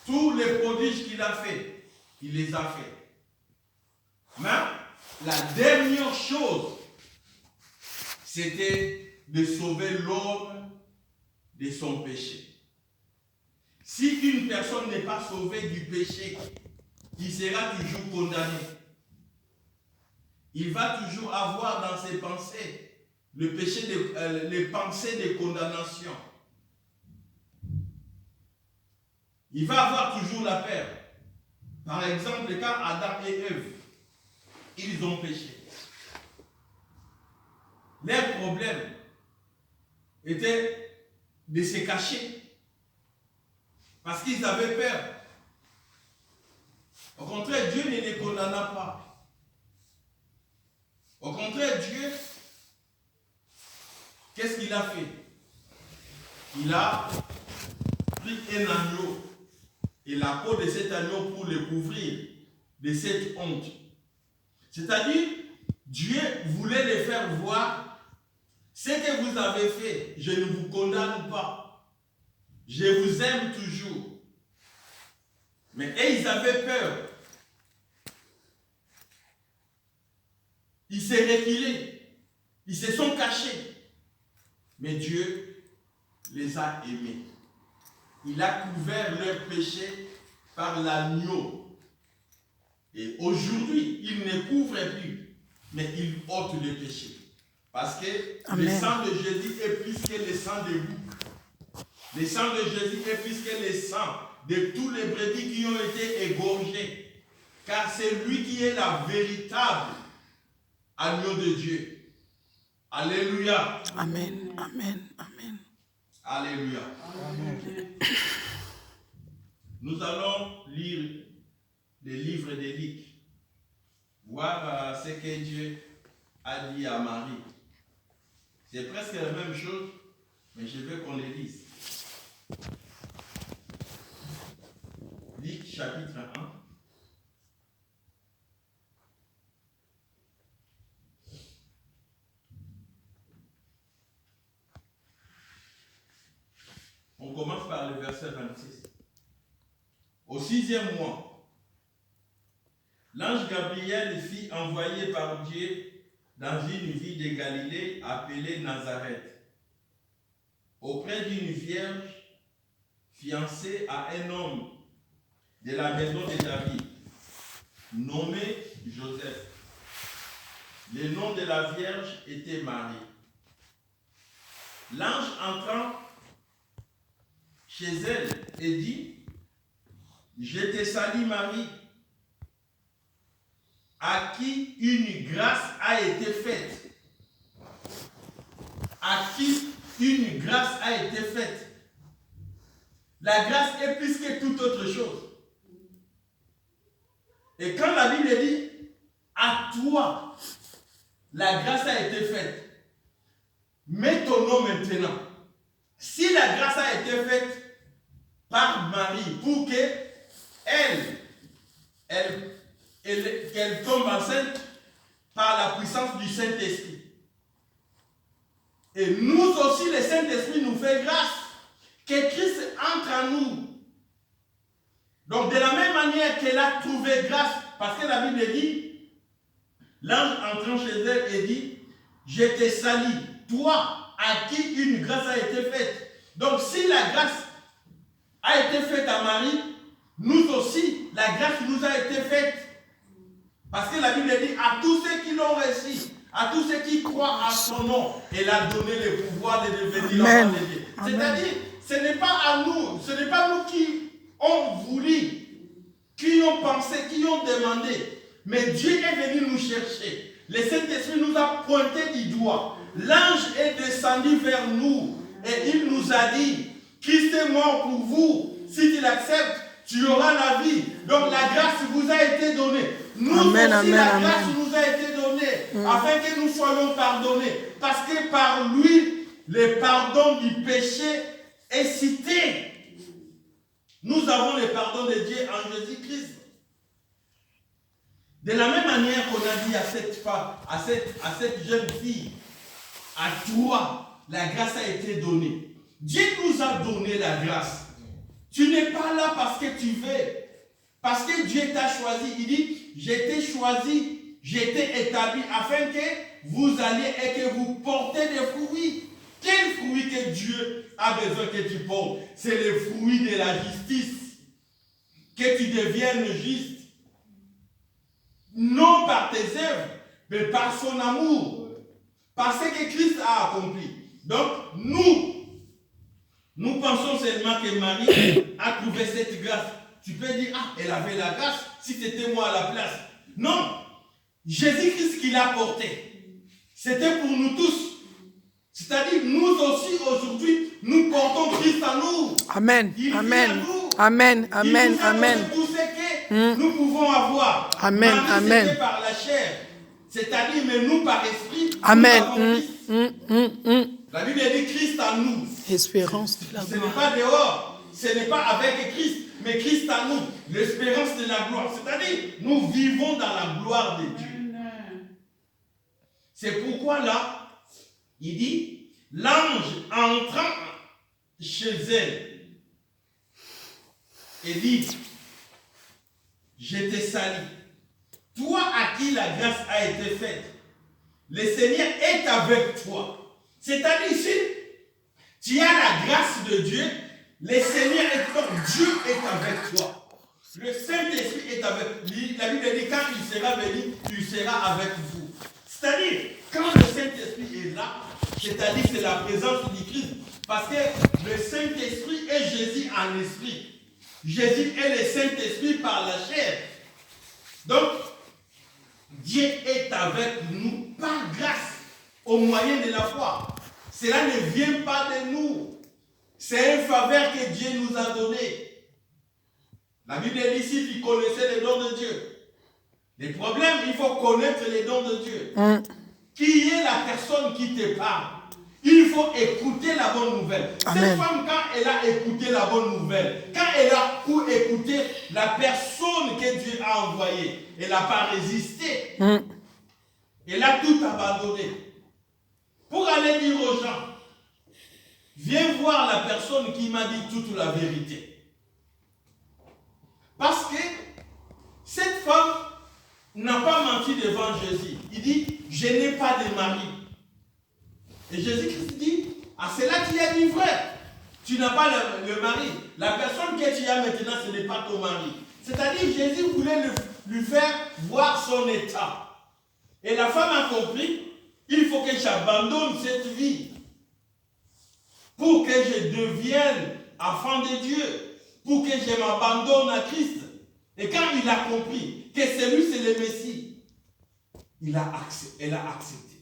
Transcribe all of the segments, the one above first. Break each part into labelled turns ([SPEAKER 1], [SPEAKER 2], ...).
[SPEAKER 1] tous les prodiges qu'il a fait, il les a fait. Mais la dernière chose, c'était de sauver l'homme de son péché. Si une personne n'est pas sauvée du péché, il sera toujours condamné. Il va toujours avoir dans ses pensées le péché, les pensées de condamnation. Il va avoir toujours la peur. Par exemple, quand Adam et Ève, ils ont péché. Leur problème était de se cacher. Parce qu'ils avaient peur. Au contraire, Dieu ne les condamna pas. Au contraire, Dieu, qu'est-ce qu'il a fait? Il a pris un agneau et la peau de cet agneau pour le couvrir de cette honte. C'est-à-dire, Dieu voulait les faire voir ce que vous avez fait. Je ne vous condamne pas. Je vous aime toujours. Mais ils avaient peur. Ils s'est reculés. Ils se sont cachés. Mais Dieu les a aimés. Il a couvert leur péché par l'agneau. Et aujourd'hui, il ne couvre plus, mais il ôte le péché. Parce que le sang de Jésus est plus que le sang de vous. Le sang de Jésus est plus que le sang de tous les brebis qui ont été égorgés. Car c'est lui qui est la véritable agneau de Dieu. Alléluia.
[SPEAKER 2] Amen. Amen. Amen.
[SPEAKER 1] Alléluia. Amen. Nous allons lire les livres d'Élie. Voir ce que Dieu a dit à Marie. C'est presque la même chose, mais je veux qu'on les lise. Luc chapitre 1. On commence par le verset 26. Au 6e mois, l'ange Gabriel fut envoyé par Dieu dans une ville de Galilée appelée Nazareth, auprès d'une vierge fiancée à un homme de la maison de David, nommé Joseph. Le nom de la vierge était Marie. L'ange entrant chez elle et dit: Je te salue Marie, à qui une grâce a été faite. À qui une grâce a été faite. La grâce est plus que toute autre chose. Et quand la Bible dit, à toi, la grâce a été faite, mets ton nom maintenant. Si la grâce a été faite par Marie pour que qu'elle tombe enceinte par la puissance du Saint-Esprit. Et nous aussi, le Saint-Esprit nous fait grâce que Christ entre en nous. Donc de la même manière qu'elle a trouvé grâce, parce que la Bible dit, l'ange entrant chez elle et dit, je te salue, toi à qui une grâce a été faite. Donc si la grâce a été faite à Marie, nous aussi, la grâce nous a été faite. Parce que la Bible dit, à tous ceux qui l'ont reçu, à tous ceux qui croient à son nom, elle a donné le pouvoir de devenir enfants de Dieu. C'est-à-dire, ce n'est pas à nous, ce n'est pas nous qui ont voulu, qui ont pensé, qui ont demandé, mais Dieu est venu nous chercher. Le Saint-Esprit nous a pointé du doigt. L'ange est descendu vers nous et il nous a dit, Christ est mort pour vous. Si tu l'acceptes, tu auras la vie. Donc la grâce vous a été donnée. Nous aussi, la grâce nous a été donnée afin que nous soyons pardonnés. Parce que par lui, le pardon du péché est cité. Nous avons le pardon de Dieu en Jésus-Christ. De la même manière qu'on a dit à cette femme, à cette jeune fille, à toi, la grâce a été donnée. Dieu nous a donné la grâce. Tu n'es pas là parce que tu veux. Parce que Dieu t'a choisi. Il dit, j'ai été choisi, j'ai été établi afin que vous alliez et que vous portez des fruits. Quel fruit que Dieu a besoin que tu portes? C'est le fruit de la justice. Que tu deviennes juste. Non par tes œuvres, mais par son amour. Parce que Christ a accompli. Donc, nous pensons seulement que Marie a trouvé cette grâce. Tu peux dire, ah, elle avait la grâce, si c'était moi à la place. Non, Jésus-Christ qui l'a porté, c'était pour nous tous. C'est-à-dire, nous aussi, aujourd'hui, nous portons Christ en nous.
[SPEAKER 2] Amen.
[SPEAKER 1] Il
[SPEAKER 2] Amen.
[SPEAKER 1] vit en nous.
[SPEAKER 2] Amen.
[SPEAKER 1] Il
[SPEAKER 2] Amen.
[SPEAKER 1] nous a
[SPEAKER 2] Amen.
[SPEAKER 1] donné tout ce que nous pouvons avoir.
[SPEAKER 2] Amen.
[SPEAKER 1] Marie,
[SPEAKER 2] Amen.
[SPEAKER 1] c'était par la chair. C'est-à-dire, mais nous, par esprit,
[SPEAKER 2] Amen.
[SPEAKER 1] nous avons Christ. La Bible dit Christ en nous.
[SPEAKER 2] Espérance de la
[SPEAKER 1] Ce n'est
[SPEAKER 2] gloire.
[SPEAKER 1] pas dehors, ce n'est pas avec Christ, mais Christ en nous, l'espérance de la gloire. C'est-à-dire, nous vivons dans la gloire de Dieu. C'est pourquoi là, il dit, l'ange entrant chez elle et dit, je te salue, toi à qui la grâce a été faite, le Seigneur est avec toi. C'est-à-dire ici, tu as la grâce de Dieu, le Seigneur est toi, Dieu est avec toi. Le Saint-Esprit est avec lui. La Bible dit, quand il sera venu, il sera avec vous. C'est-à-dire, quand le Saint-Esprit est là, c'est-à-dire c'est la présence du Christ. Parce que le Saint-Esprit est Jésus en esprit. Jésus est le Saint-Esprit par la chair. Donc, Dieu est avec nous par grâce, au moyen de la foi. Cela ne vient pas de nous. C'est une faveur que Dieu nous a donnée. La Bible dit ici, tu connaissais les dons de Dieu. Le problème, il faut connaître les dons de Dieu. Qui est la personne qui te parle? Il faut écouter la bonne nouvelle.
[SPEAKER 2] Amen.
[SPEAKER 1] Cette femme, quand elle a écouté la bonne nouvelle, quand elle a écouté la personne que Dieu a envoyée, elle n'a pas résisté. Elle a tout abandonné. Pour aller dire aux gens, viens voir la personne qui m'a dit toute la vérité. Parce que cette femme n'a pas menti devant Jésus. Il dit, je n'ai pas de mari. Et Jésus-Christ dit, à cela tu as dit vrai. Tu n'as pas le mari. La personne que tu as maintenant, ce n'est pas ton mari. C'est-à-dire, Jésus voulait lui faire voir son état. Et la femme a compris, il faut que j'abandonne cette vie pour que je devienne enfant de Dieu, pour que je m'abandonne à Christ. Et quand il a compris que c'est lui, c'est le Messie, elle a accepté.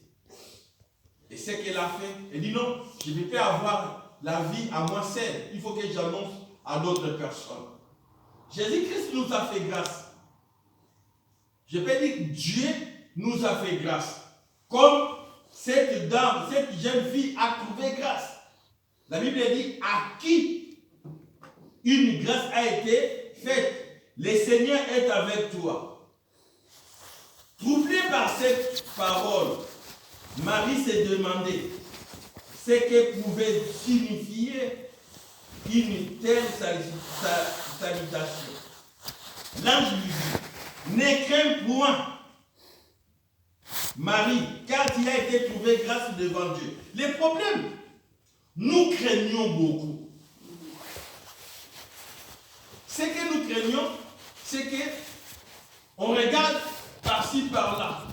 [SPEAKER 1] Et ce qu'elle a fait, elle dit non, je ne vais pas avoir la vie à moi seule. Il faut que j'annonce à d'autres personnes. Jésus-Christ nous a fait grâce. Je peux dire que Dieu nous a fait grâce. Comme cette dame, cette jeune fille a trouvé grâce. La Bible dit à qui une grâce a été faite. Le Seigneur est avec toi. Troublé par cette parole, Marie s'est demandé ce que pouvait signifier une telle salutation. L'ange lui dit, ne crains point, Marie, car tu as été trouvé grâce devant Dieu. Le problème, nous craignons beaucoup. Ce que nous craignons, c'est que on regarde par-ci, par-là,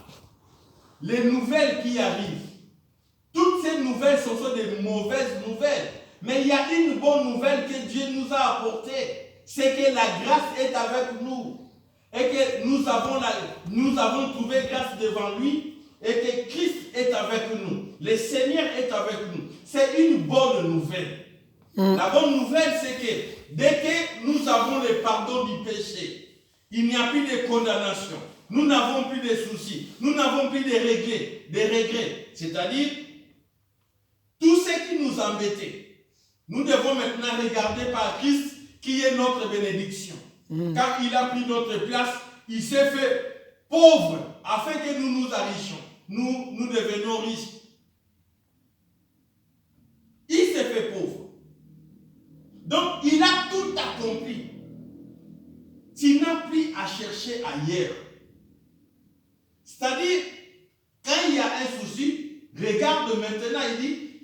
[SPEAKER 1] les nouvelles qui arrivent. Toutes ces nouvelles, ce sont des mauvaises nouvelles. Mais il y a une bonne nouvelle que Dieu nous a apportée. C'est que la grâce est avec nous. Et que nous avons trouvé grâce devant lui. Et que Christ est avec nous. Le Seigneur est avec nous. C'est une bonne nouvelle. La bonne nouvelle, c'est que dès que nous avons le pardon du péché, il n'y a plus de condamnation. Nous n'avons plus de soucis. Nous n'avons plus de regrets. C'est-à-dire, tout ce qui nous embêtait, nous devons maintenant regarder par Christ qui est notre bénédiction. Quand il a pris notre place, il s'est fait pauvre afin que nous nous enrichions. Nous devenions riches. Il s'est fait pauvre. Donc, il a tout tout accompli, tu n'as plus à chercher ailleurs. C'est-à-dire, quand il y a un souci, regarde maintenant, il dit,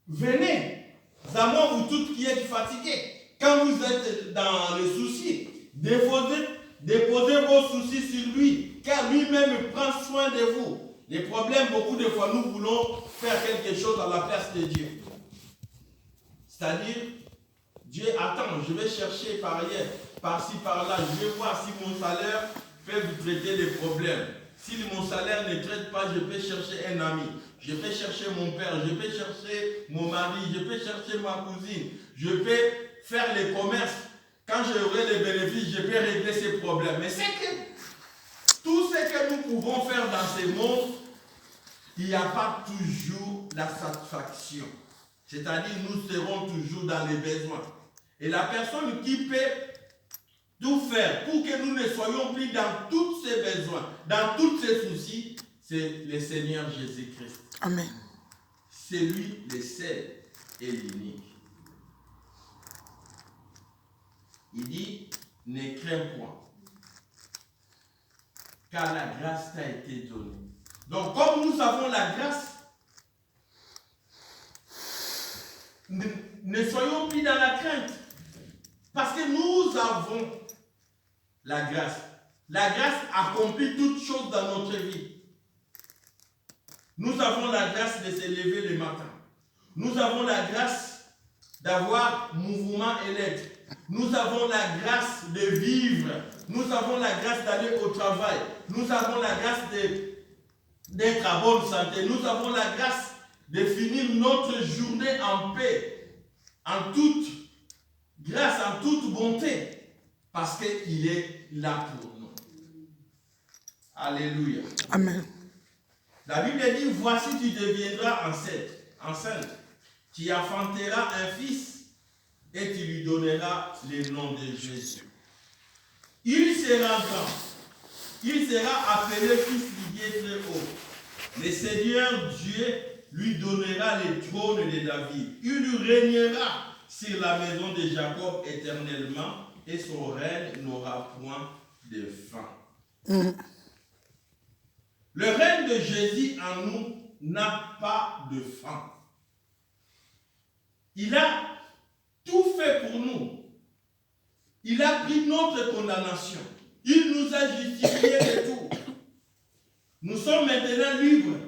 [SPEAKER 1] venez, à moi vous toutes qui êtes fatigués. Quand vous êtes dans le souci, déposez vos soucis sur lui, car lui-même prend soin de vous. Les problèmes, beaucoup de fois, nous voulons faire quelque chose à la place de Dieu. C'est-à-dire, Dieu attend, je vais chercher par ailleurs, par-ci, par-là, je vais voir si mon salaire peut vous traiter les problèmes. Si mon salaire ne traite pas, je peux chercher un ami, je peux chercher mon père, je peux chercher mon mari, je peux chercher ma cousine, je peux faire les commerces. Quand j'aurai les bénéfices, je peux régler ces problèmes. Mais c'est que tout ce que nous pouvons faire dans ce monde, il n'y a pas toujours la satisfaction. C'est-à-dire, nous serons toujours dans les besoins. Et la personne qui peut tout faire pour que nous ne soyons plus dans tous ces besoins, dans tous ces soucis, c'est le Seigneur Jésus-Christ.
[SPEAKER 2] Amen.
[SPEAKER 1] C'est lui le seul et l'unique. Il dit, ne crains point, car la grâce t'a été donnée. Donc, comme nous avons la grâce, ne soyons plus dans la crainte. Parce que nous avons la grâce. La grâce accomplit toutes choses dans notre vie. Nous avons la grâce de se lever le matin. Nous avons la grâce d'avoir mouvement et l'être. Nous avons la grâce de vivre. Nous avons la grâce d'aller au travail. Nous avons la grâce d'être à bonne santé. Nous avons la grâce de finir notre journée en paix, en toute grâce, en toute bonté, parce qu'il est là pour nous. Alléluia.
[SPEAKER 2] Amen.
[SPEAKER 1] La Bible dit, voici tu deviendras enceinte. Tu enfanteras un fils et tu lui donneras le nom de Jésus. Il sera grand. Il sera appelé fils du Dieu très haut. Le Seigneur Dieu lui donnera le trône de David. Il régnera sur la maison de Jacob éternellement et son règne n'aura point de fin. Le règne de Jésus en nous n'a pas de fin. Il a tout fait pour nous. Il a pris notre condamnation. Il nous a justifiés de tout. Nous sommes maintenant libres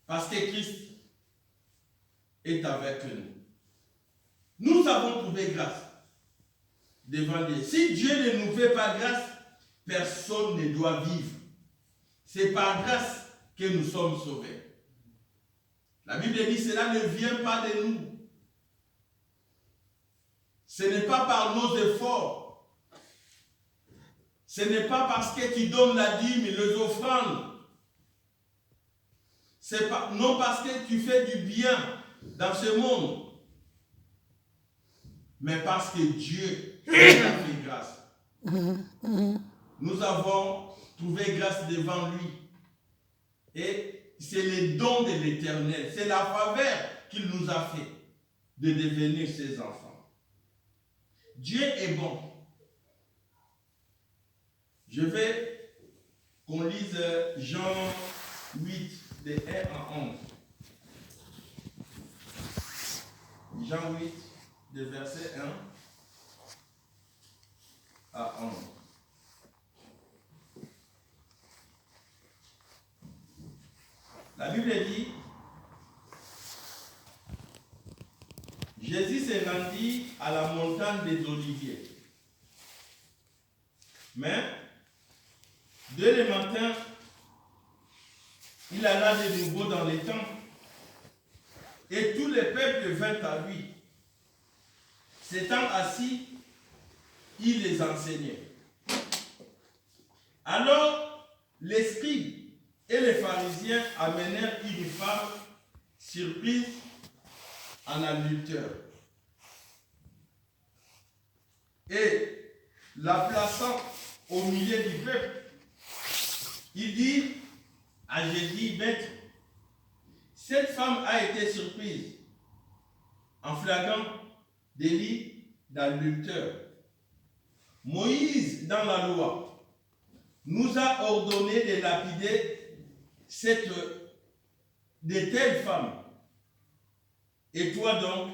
[SPEAKER 1] parce que Christ est avec nous. Nous avons trouvé grâce devant Dieu. Si Dieu ne nous fait pas grâce, personne ne doit vivre. C'est par grâce que nous sommes sauvés. La Bible dit cela ne vient pas de nous. Ce n'est pas par nos efforts. Ce n'est pas parce que tu donnes la dîme et les offrandes. C'est pas, non parce que tu fais du bien dans ce monde. Mais parce que Dieu a fait grâce. Nous avons trouvé grâce devant lui. Et c'est le don de l'Éternel. C'est la faveur qu'il nous a fait de devenir ses enfants. Dieu est bon. Je vais qu'on lise Jean 8, de 1 à 11. Jean 8, de verset 1 à 11. La Bible dit, Jésus se rendit à la montagne des Oliviers. Mais, dès le matin, il alla de nouveau dans les temple, et tout le peuple vint à lui. S'étant assis, il les enseignait. Alors, les scribes et les pharisiens amenèrent une femme surprise en adultère. Et la plaçant au milieu du peuple, il dit à Jésus, maître, cette femme a été surprise en flagrant délit d'adultère. Moïse, dans la loi, nous a ordonné de lapider de telles femmes. Et toi donc,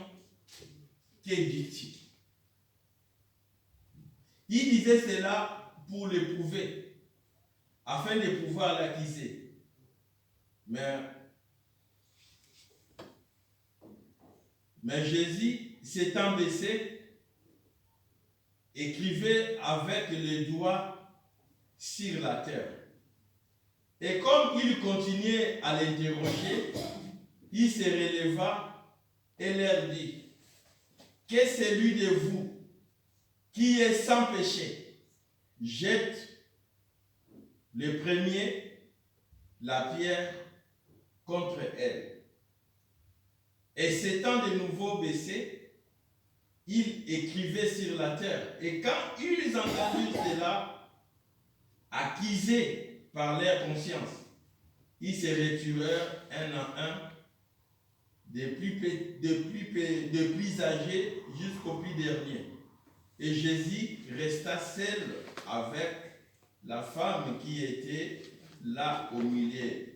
[SPEAKER 1] que dit-il? Il disait cela pour l'éprouver, afin de pouvoir l'accuser. Mais Jésus s'étant baissé, écrivait avec les doigts sur la terre. Et comme il continuait à l'interroger, il se releva et leur dit: que celui de vous qui est sans péché jette le premier la pierre contre elle. Et s'étant de nouveau baissé, il écrivait sur la terre. Et quand ils entendirent cela, accusés par leur conscience, ils se retirèrent un à un, des plus âgés jusqu'au plus dernier. Et Jésus resta seul avec la femme qui était là au milieu.